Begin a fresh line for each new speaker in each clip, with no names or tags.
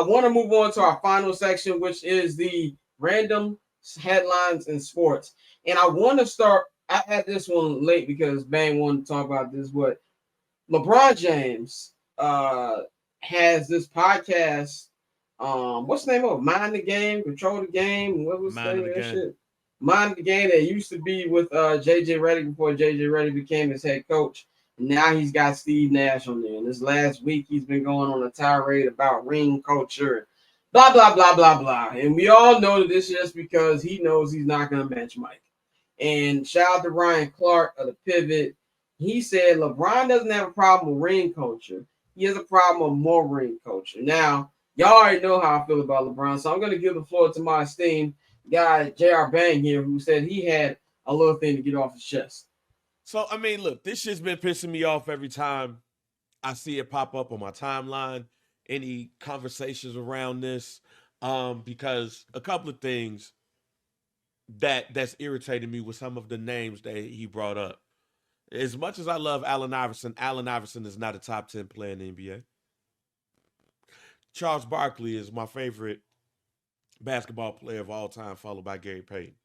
want to move on to our final section, which is the random headlines in sports. And I want to start. I had this one late because Bang wanted to talk about this. But LeBron James has this podcast. What's the name of it? Mind the Game, Control the Game. What was the name of that shit? Mind the Game, that used to be with JJ Redick before JJ Redick became his head coach. Now he's got Steve Nash on there. And this last week, he's been going on a tirade about ring culture, blah, blah, blah, blah, blah. And we all know that this is just because he knows he's not going to match Mike. And shout out to Ryan Clark of the Pivot. He said LeBron doesn't have a problem with ring culture. He has a problem with more ring culture. Now, y'all already know how I feel about LeBron, so I'm going to give the floor to my esteemed guy, J.R. Bang here, who said he had a little thing to get off his chest.
So, I mean, look, this shit's been pissing me off every time I see it pop up on my timeline, any conversations around this, because a couple of things that's irritated me with some of the names that he brought up. As much as I love Allen Iverson is not a top 10 player in the NBA. Charles Barkley is my favorite basketball player of all time, followed by Gary Payton.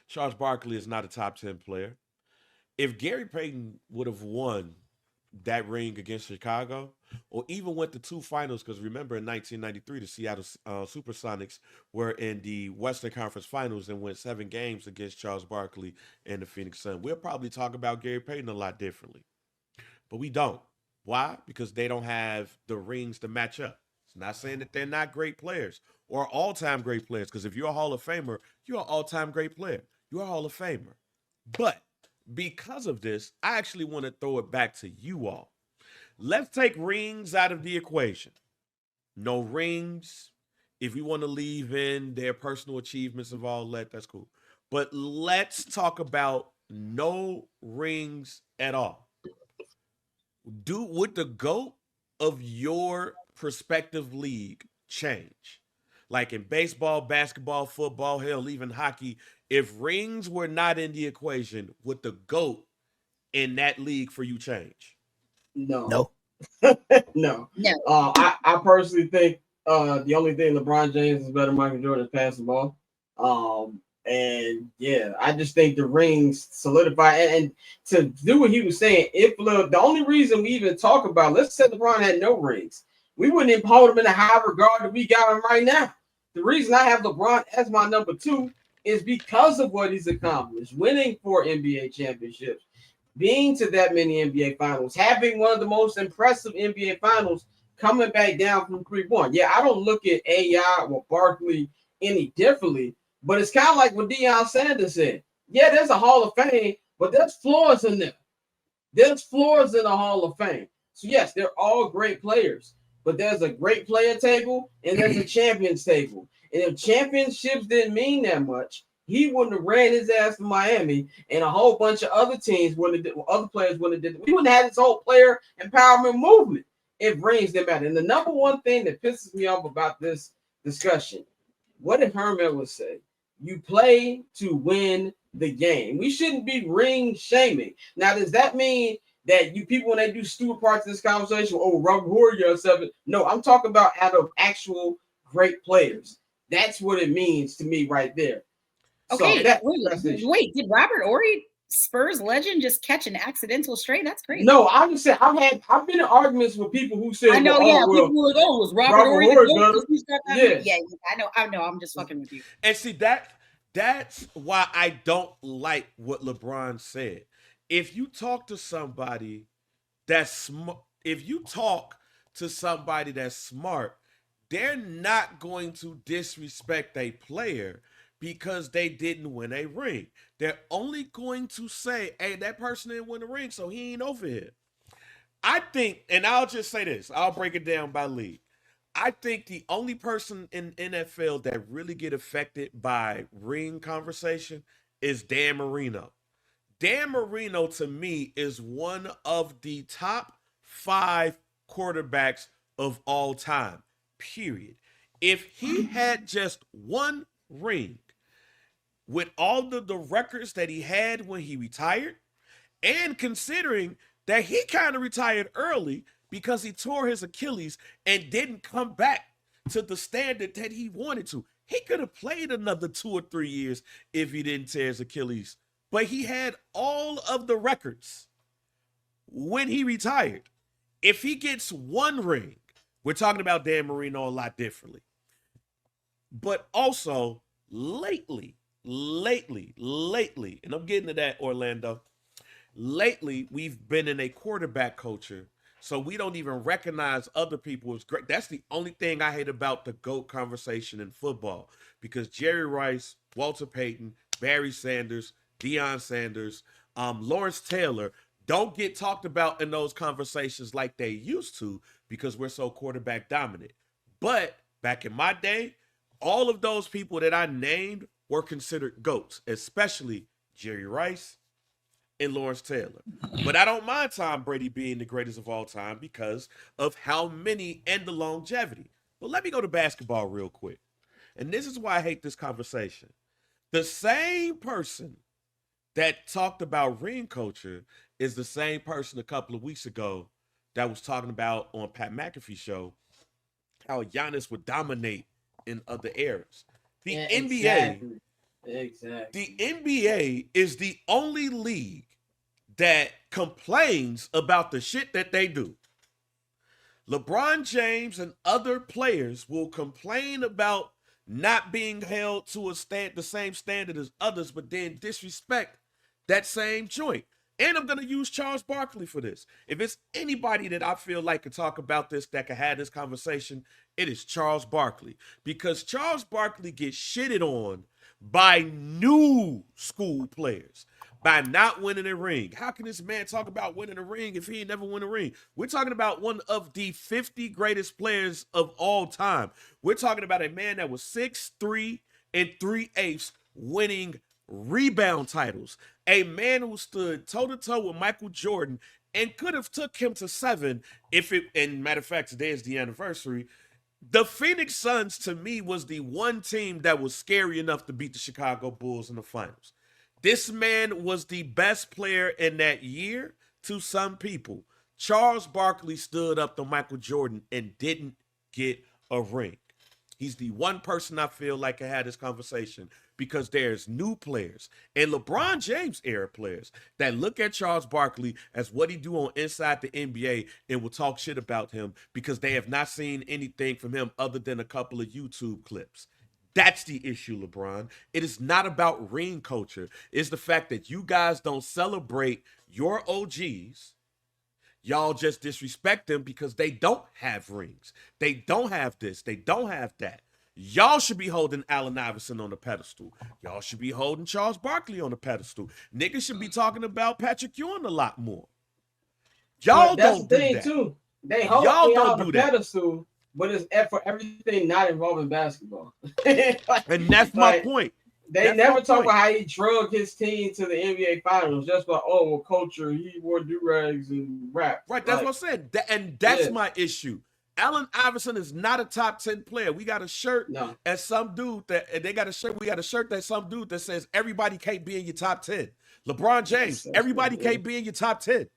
Charles Barkley is not a top 10 player. If Gary Payton would have won that ring against Chicago, or even went to 2 finals, because remember in 1993, the Seattle Supersonics were in the Western Conference Finals and went 7 games against Charles Barkley and the Phoenix Suns, we'll probably talk about Gary Payton a lot differently. But we don't. Why? Because they don't have the rings to match up. It's not saying that they're not great players or all-time great players, because if you're a Hall of Famer, you're an all-time great player. You're a Hall of Famer. But because of this, I actually want to throw it back to you all. Let's take rings out of the equation. No rings. If you want to leave in their personal achievements of all that, that's cool. But let's talk about no rings at all. Would the GOAT of your prospective league change? Like in baseball, basketball, football, hell, even hockey, if rings were not in the equation, would the GOAT in that league for you change?
No. No. I personally think the only thing LeBron James is better than Michael Jordan is passing the ball. And yeah, I just think the rings solidify. And to do what he was saying, if the only reason we even talk about, let's say LeBron had no rings, we wouldn't even hold him in the high regard that we got him right now. The reason I have LeBron as my number 2 is because of what he's accomplished, winning 4 NBA championships, being to that many NBA finals, having one of the most impressive NBA finals, coming back down from 3-1. Yeah, I don't look at AI or Barkley any differently, but it's kind of like what Deion Sanders said. Yeah, there's a Hall of Fame, but there's floors in there. There's floors in the Hall of Fame. So yes, they're all great players, but there's a great player table and there's a champions table. And if championships didn't mean that much, he wouldn't have ran his ass to Miami, and a whole bunch of other teams wouldn't have, other players wouldn't have did. We wouldn't have had this whole player empowerment movement if rings didn't matter. And the number one thing that pisses me off about this discussion, what did Herman would say? You play to win the game. We shouldn't be ring shaming. Now, does that mean that you people, when they do stupid parts of this conversation, Robert Horry or something? No, I'm talking about out of actual great players. That's what it means to me right there.
Okay, so wait, did Robert Horry, Spurs legend, just catch an accidental straight? That's crazy.
No, I'm just saying I've been in arguments with people who said,
I know, people who are was Robert Horry the yeah, I know, I'm just fucking with you.
And see that's why I don't like what LeBron said. If you talk to somebody that's smart, they're not going to disrespect a player because they didn't win a ring. They're only going to say, hey, that person didn't win a ring, so he ain't over here. I think, and I'll just say this, I'll break it down by league. I think the only person in NFL that really get affected by ring conversation is Dan Marino. Dan Marino, to me, is one of the top 5 quarterbacks of all time, period. If he had just one ring, with all the records that he had when he retired, and considering that he kind of retired early because he tore his Achilles and didn't come back to the standard that he wanted to. He could have played another 2 or 3 years if he didn't tear his Achilles. But he had all of the records when he retired. If he gets 1 ring, we're talking about Dan Marino a lot differently. But also, lately, and I'm getting to that, Orlando. Lately, we've been in a quarterback culture, so we don't even recognize other people as great. That's the only thing I hate about the GOAT conversation in football, because Jerry Rice, Walter Payton, Barry Sanders, Deion Sanders, Lawrence Taylor don't get talked about in those conversations like they used to because we're so quarterback dominant. But back in my day, all of those people that I named were considered GOATs, especially Jerry Rice and Lawrence Taylor. But I don't mind Tom Brady being the greatest of all time because of how many and the longevity. But let me go to basketball real quick. And this is why I hate this conversation. The same person that talked about ring culture is the same person a couple of weeks ago that was talking about on Pat McAfee's show how Giannis would dominate in other eras. The NBA, the NBA is the only league that complains about the shit that they do. LeBron James and other players will complain about not being held to the same standard as others, but then disrespect that same joint. And I'm going to use Charles Barkley for this. If it's anybody that I feel like could talk about this, that could have this conversation, it is Charles Barkley. Because Charles Barkley gets shitted on by new school players by not winning a ring. How can this man talk about winning a ring if he ain't never won a ring? We're talking about one of the 50 greatest players of all time. We're talking about a man that was 6'3" and 3/8 winning rebound titles. A man who stood toe-to-toe with Michael Jordan and could have took him to 7 if it, and matter of fact, today is the anniversary. The Phoenix Suns, to me, was the one team that was scary enough to beat the Chicago Bulls in the finals. This man was the best player in that year to some people. Charles Barkley stood up to Michael Jordan and didn't get a ring. He's the one person I feel like I had this conversation because there's new players and LeBron James era players that look at Charles Barkley as what he do on Inside the NBA and will talk shit about him because they have not seen anything from him other than a couple of YouTube clips. That's the issue, LeBron. It is not about ring culture. It's the fact that you guys don't celebrate your OGs. Y'all just disrespect them because they don't have rings. They don't have this. They don't have that. Y'all should be holding Allen Iverson on the pedestal. Y'all should be holding Charles Barkley on the pedestal. Niggas should be talking about Patrick Ewing a lot more. Y'all don't do that.
Too. They hold y'all don't do that. Pedestal, but it's for everything not involving basketball.
And that's my point.
They never talk about how he drug his team to the NBA Finals. Just like, oh, well, culture, he wore do-rags and rap.
Right, that's what I said. And that's my issue. Allen Iverson is not a top 10 player. We got a shirt as some dude that they got a shirt. We got a shirt that some dude that says everybody can't be in your top 10. LeBron James, everybody can't be in your top 10.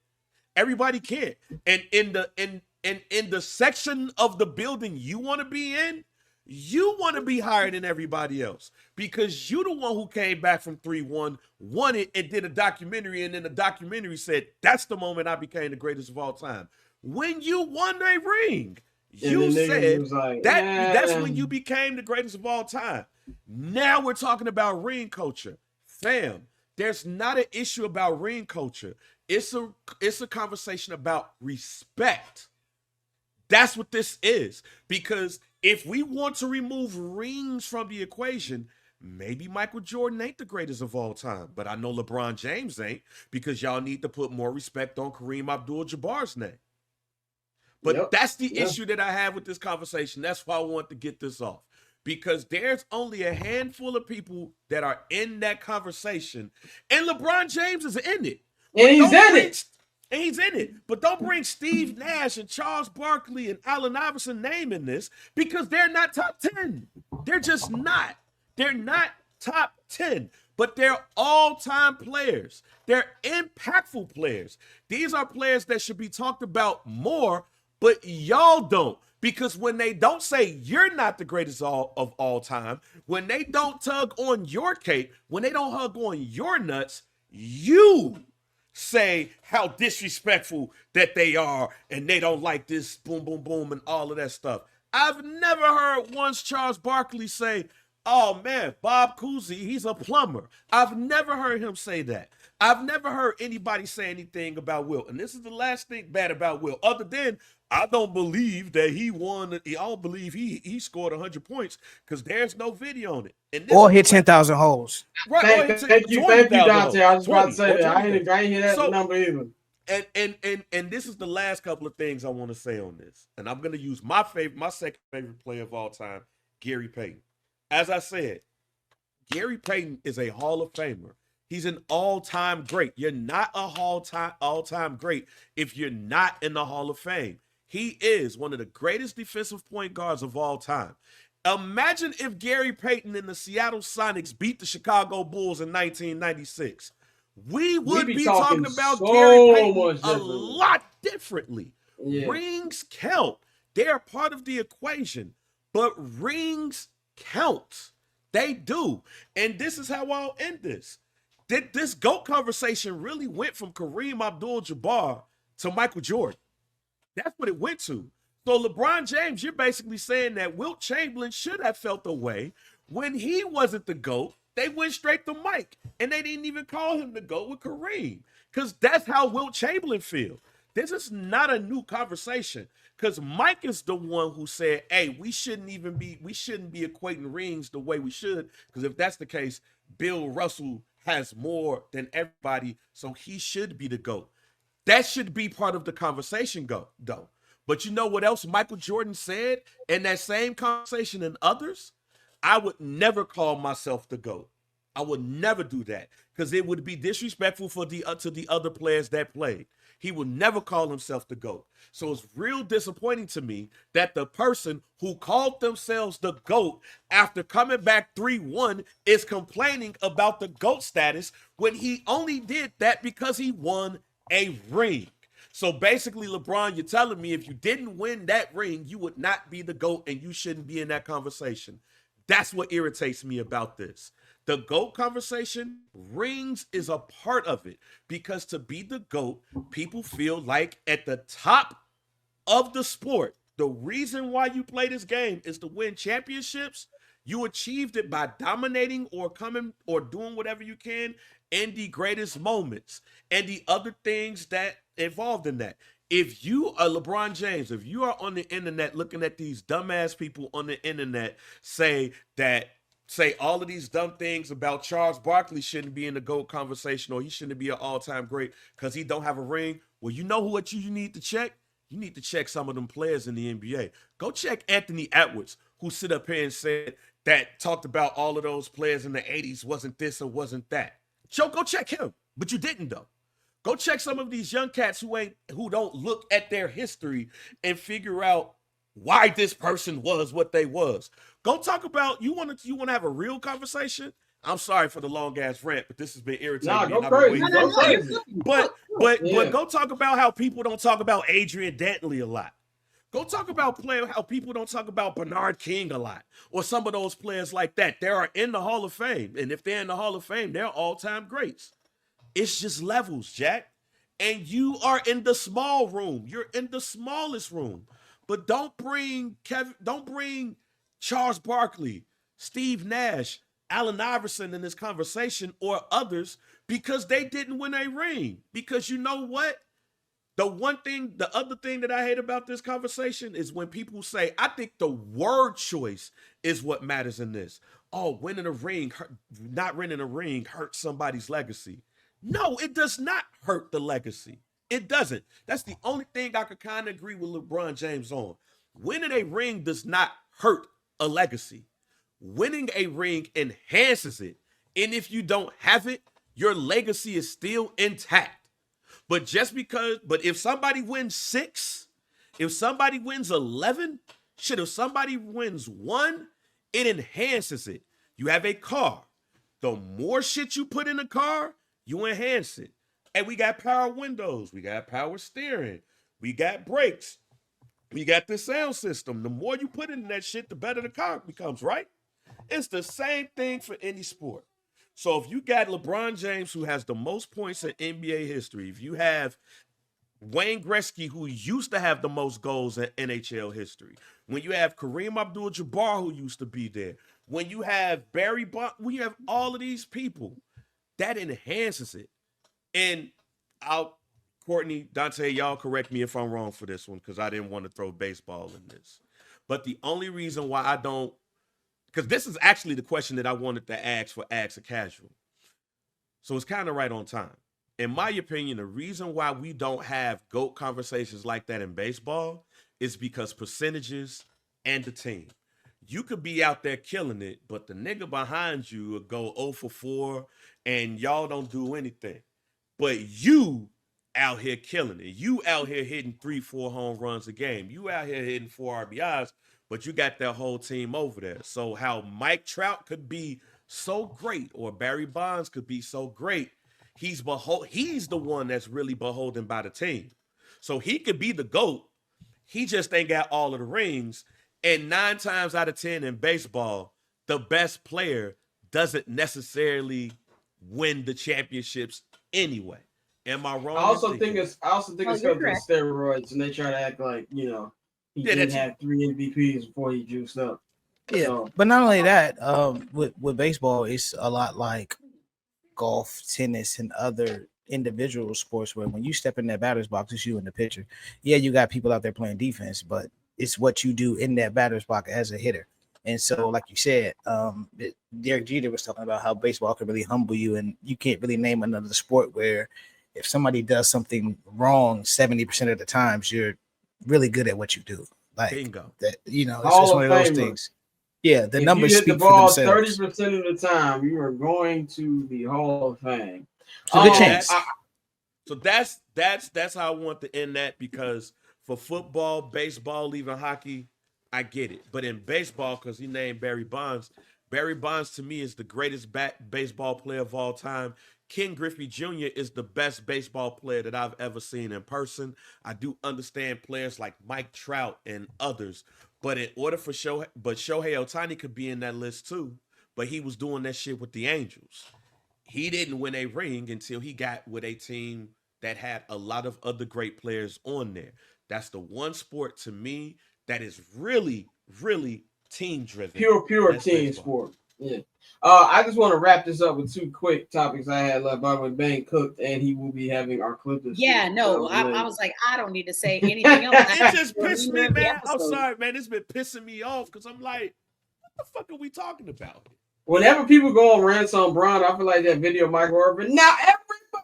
Everybody can't. And in the section of the building you want to be in, you want to be higher than everybody else because you the one who came back from 3-1, won it, and did a documentary, and then the documentary said, that's the moment I became the greatest of all time. When you won a ring, you said like, that's when you became the greatest of all time. Now we're talking about ring culture. Fam, there's not an issue about ring culture. It's a conversation about respect. That's what this is. Because if we want to remove rings from the equation, maybe Michael Jordan ain't the greatest of all time, but I know LeBron James ain't because y'all need to put more respect on Kareem Abdul-Jabbar's name. But that's the issue that I have with this conversation. That's why I want to get this off. Because there's only a handful of people that are in that conversation, and LeBron James is in it.
And he's in it.
But don't bring Steve Nash and Charles Barkley and Allen Iverson name in this because they're not top 10. They're just not. They're not top 10. But they're all-time players. They're impactful players. These are players that should be talked about more, but y'all don't Because when they don't say you're not the greatest of all time, when they don't tug on your cape, when they don't hug on your nuts, you say how disrespectful that they are and they don't like this boom, boom, boom and all of that stuff. I've never heard once Charles Barkley say, oh man, Bob Cousy, he's a plumber. I've never heard him say that. I've never heard anybody say anything about Wilt. And this is the last thing bad about Wilt, other than I don't believe that he won. I don't believe he scored 100 points because there's no video on it.
Or hit 10,000 holes.
Right. Thank you, Dante. I was about to say that. I didn't hear that number either.
And this is the last couple of things I want to say on this. And I'm going to use my second favorite player of all time, Gary Payton. As I said, Gary Payton is a Hall of Famer. He's an all-time great. You're not a all-time great if you're not in the Hall of Fame. He is one of the greatest defensive point guards of all time. Imagine if Gary Payton and the Seattle Sonics beat the Chicago Bulls in 1996. We would be talking about Gary Payton a lot differently. Yeah. Rings count. They're part of the equation, but rings count. They do. And this is how I'll end this. This GOAT conversation really went from Kareem Abdul-Jabbar to Michael Jordan. That's what it went to. So LeBron James, you're basically saying that Wilt Chamberlain should have felt the way when he wasn't the GOAT. They went straight to Mike, and they didn't even call him the GOAT with Kareem, because that's how Wilt Chamberlain feels. This is not a new conversation, because Mike is the one who said, hey, we shouldn't be equating rings the way we should, because if that's the case, Bill Russell has more than everybody, so he should be the GOAT. That should be part of the conversation, though. But you know what else Michael Jordan said in that same conversation and others? I would never call myself the GOAT. I would never do that because it would be disrespectful to the other players that played. He would never call himself the GOAT. So it's real disappointing to me that the person who called themselves the GOAT after coming back 3-1 is complaining about the GOAT status when he only did that because he won a ring. So basically, LeBron, you're telling me if you didn't win that ring, you would not be the GOAT and you shouldn't be in that conversation. That's what irritates me about this. The GOAT conversation, rings is a part of it because to be the GOAT, people feel like at the top of the sport, the reason why you play this game is to win championships. You achieved it by dominating or coming or doing whatever you can in the greatest moments and the other things that involved in that. If you are LeBron James, if you are on the internet looking at these dumbass people on the internet say all of these dumb things about Charles Barkley shouldn't be in the GOAT conversation or he shouldn't be an all-time great because he don't have a ring, well, you know what you need to check? You need to check some of them players in the NBA. Go check Anthony Edwards, who sit up here and said that talked about all of those players in the 80s wasn't this or wasn't that. Joe, go check him, but you didn't though. Go check some of these young cats who don't look at their history and figure out why this person was what they was. Go talk about you want to have a real conversation. I'm sorry for the long ass rant, but this has been irritating.
Go crazy.
But go talk about how people don't talk about Adrian Dantley a lot. Go talk about how people don't talk about Bernard King a lot or some of those players like that. They are in the Hall of Fame, and if they're in the Hall of Fame, they're all-time greats. It's just levels, Jack. And you are in the small room. You're in the smallest room. But don't bring Charles Barkley, Steve Nash, Allen Iverson in this conversation or others because they didn't win a ring. Because you know what? The other thing that I hate about this conversation is when people say, I think the word choice is what matters in this. Oh, not winning a ring hurts somebody's legacy. No, it does not hurt the legacy. It doesn't. That's the only thing I could kind of agree with LeBron James on. Winning a ring does not hurt a legacy. Winning a ring enhances it. And if you don't have it, your legacy is still intact. But if somebody wins 6, if somebody wins 11, if somebody wins 1, it enhances it. You have a car. The more shit you put in the car, you enhance it. And we got power windows. We got power steering. We got brakes. You got this sound system. The more you put in that shit, the better the car becomes, right? It's the same thing for any sport. So if you got LeBron James, who has the most points in NBA history, if you have Wayne Gretzky, who used to have the most goals in NHL history, when you have Kareem Abdul-Jabbar, who used to be there, when you have Barry Bonds, when you have all of these people, that enhances it. And Courtney, Dante, y'all correct me if I'm wrong for this one, because I didn't want to throw baseball in this. But the only reason why I don't, because this is actually the question that I wanted to ask for Ask a Casual. So it's kind of right on time. In my opinion, the reason why we don't have GOAT conversations like that in baseball is because percentages and the team. You could be out there killing it, but the nigga behind you will go 0 for 4 and y'all don't do anything. But you out here killing it. You out here hitting 3-4 home runs a game. You out here hitting 4 RBIs, but you got that whole team over there. So how Mike Trout could be so great, or Barry Bonds could be so great, he's the one that's really beholden by the team. So he could be the GOAT. He just ain't got all of the rings. And 9 times out of 10 in baseball, the best player doesn't necessarily win the championships anyway. Am I wrong?
I also think it's because of the steroids, and they try to act like, you know, he didn't have 3 MVPs before he juiced up.
Yeah, so. But not only that, with baseball, it's a lot like golf, tennis, and other individual sports where when you step in that batter's box, it's you in the pitcher. Yeah, you got people out there playing defense, but it's what you do in that batter's box as a hitter. And so, like you said, Derek Jeter was talking about how baseball can really humble you, and you can't really name another sport where if somebody does something wrong 70% of the times, you're really good at what you do. Like
bingo.
That, you know, it's just one of those things. Yeah, the numbers speak for themselves.
30% of the time, you are going to the Hall of Fame.
So good chance.
So that's how I want to end that, because for football, baseball, even hockey, I get it. But in baseball, because he named Barry Bonds to me is the greatest baseball player of all time. Ken Griffey Jr. is the best baseball player that I've ever seen in person. I do understand players like Mike Trout and others, but in order for Shohei Ohtani could be in that list too, but he was doing that shit with the Angels. He didn't win a ring until he got with a team that had a lot of other great players on there. That's the one sport to me that is really, really team driven.
Pure team sport. Yeah. I just want to wrap this up with 2 quick topics I had left. By the way, Bang cooked, and he will be having our clip this week.
No, I was like, I don't need to say anything else.
It just pissed me, man. I'm sorry, man. It's been pissing me off because I'm like, what the fuck are we talking about?
Whenever people go on rants on Bron, I feel like that video Michael Irvin. Now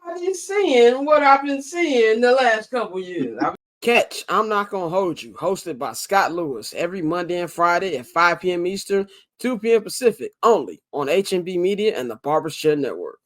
everybody's seeing what I've been seeing the last couple years. Catch I'm Not Gonna Hold You, hosted by Scott Lewis, every Monday and Friday at 5 p.m. Eastern, 2 p.m. Pacific, only on HNB Media and the Barber's Chair Network.